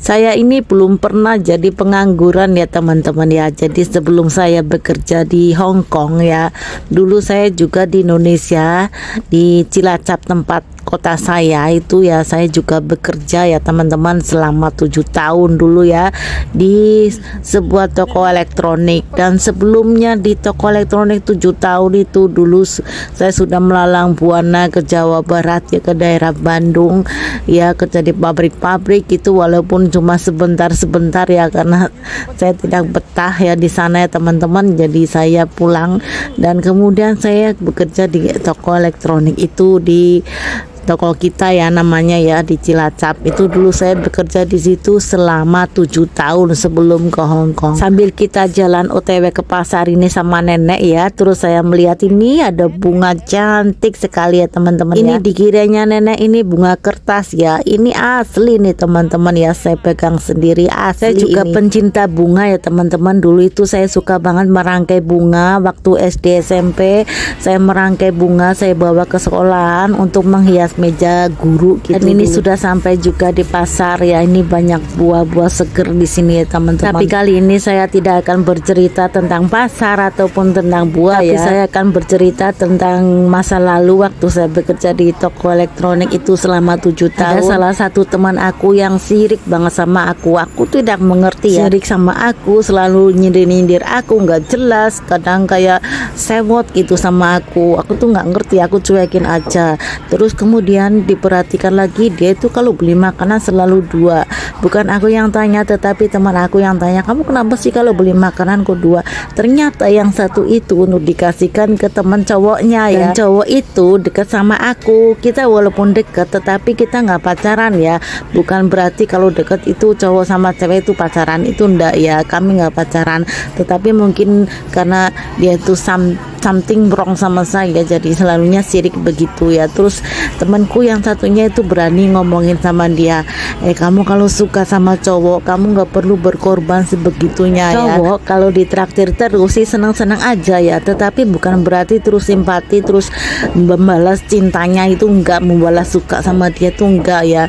Saya ini belum pernah jadi pengangguran ya teman-teman ya. Jadi sebelum saya bekerja di Hong Kong ya, dulu saya juga di Indonesia, di Cilacap tempat kota saya itu ya, saya juga bekerja ya teman-teman selama 7 tahun dulu ya di sebuah toko elektronik. Dan sebelumnya di toko elektronik 7 tahun itu dulu saya sudah melalang buana ke Jawa Barat ya, ke daerah Bandung ya, kerja di pabrik-pabrik itu, walaupun cuma sebentar-sebentar ya, karena saya tidak betah ya di sana ya teman-teman. Jadi saya pulang dan kemudian saya bekerja di toko elektronik itu, di toko kita ya namanya ya, di Cilacap. Itu dulu saya bekerja di situ selama 7 tahun sebelum ke Hong Kong. Sambil kita jalan OTW ke pasar ini sama nenek ya, terus saya melihat ini ada bunga cantik sekali ya teman-teman. Ini dikiranya nenek ini bunga kertas ya, ini asli nih teman-teman ya, saya pegang sendiri asli. Saya juga pencinta bunga ya teman-teman. Dulu itu saya suka banget merangkai bunga. Waktu SD SMP saya merangkai bunga, saya bawa ke sekolahan untuk menghias meja guru gitu. Dan ini sudah sampai juga di pasar ya. Ini banyak buah-buah seger di sini ya teman-teman. Tapi kali ini saya tidak akan bercerita tentang pasar ataupun tentang buah ya. Tapi saya akan bercerita tentang masa lalu waktu saya bekerja di toko elektronik itu selama 7 tahun. Ada salah satu teman aku yang sirik banget sama aku. Aku tidak mengerti ya. Sirik sama aku, selalu nyindir-nyindir aku, nggak jelas, kadang kayak sewot gitu sama aku. Aku tuh nggak ngerti, aku cuekin aja. Terus kemudian diperhatikan lagi, dia itu kalau beli makanan selalu dua. Bukan aku yang tanya, tetapi teman aku yang tanya, kamu kenapa sih kalau beli makanan kok dua? Ternyata yang satu itu untuk dikasihkan ke teman cowoknya ya. Dan cowok itu dekat sama aku. Kita walaupun dekat tetapi kita nggak pacaran ya. Bukan berarti kalau dekat itu cowok sama cewek itu pacaran, itu enggak ya. Kami nggak pacaran, tetapi mungkin karena dia itu something wrong sama saya, jadi selalunya sirik begitu ya. Terus temanku yang satunya itu berani ngomongin sama dia, kamu kalau suka sama cowok kamu nggak perlu berkorban sebegitunya ya. Cowok kalau ditraktir terus sih senang-senang aja ya, tetapi bukan berarti terus simpati, terus membalas cintanya itu enggak, membalas suka sama dia tuh enggak ya.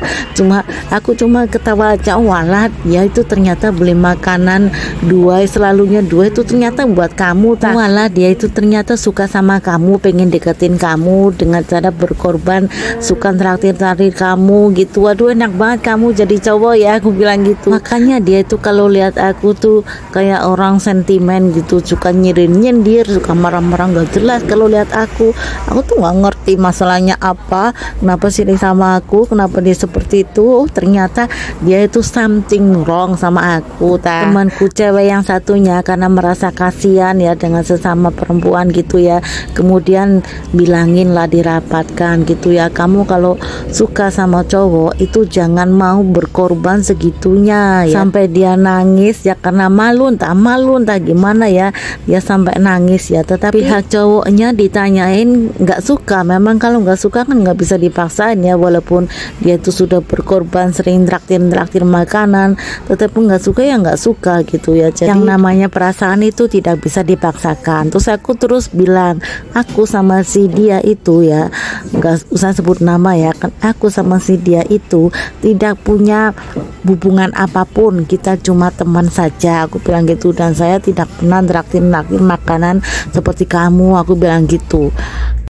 Aku cuma ketawa aja, walah ya itu ternyata beli makanan dua, selalunya dua itu ternyata buat kamu, walah dia itu ternyata suka sama kamu, pengen deketin kamu dengan cara berkorban, suka traktir-traktir kamu gitu. Waduh enak banget kamu jadi cowok ya, aku bilang gitu. Makanya dia itu kalau lihat aku tuh kayak orang sentimen gitu, suka nyindir, suka marah-marah nggak jelas kalau lihat aku. Aku tuh nggak ngerti masalahnya apa, kenapa sih sama aku, kenapa dia seperti itu. Oh, ternyata dia itu something wrong sama aku. Temanku cewek yang satunya karena merasa kasihan ya dengan sesama perempuan gitu ya, kemudian bilangin lah, dirapatkan gitu ya, kamu kalau suka sama cowok itu jangan mau berkorban segitunya ya. Sampai dia nangis ya, karena malu entah gimana ya, dia sampai nangis ya. Tetapi pihak cowoknya ditanyain nggak suka. Memang kalau nggak suka kan nggak bisa dipaksain ya, walaupun dia itu sudah berkorban sering traktir makanan, tetapi nggak suka ya nggak suka gitu ya. Jadi yang namanya perasaan itu tidak bisa dipaksakan. Terus aku terus bilang, aku sama si dia itu ya, nggak usah sebut nama ya, kan aku sama si dia itu tidak punya hubungan apapun, kita cuma teman saja, aku bilang gitu. Dan saya tidak pernah traktir makanan seperti kamu, aku bilang gitu.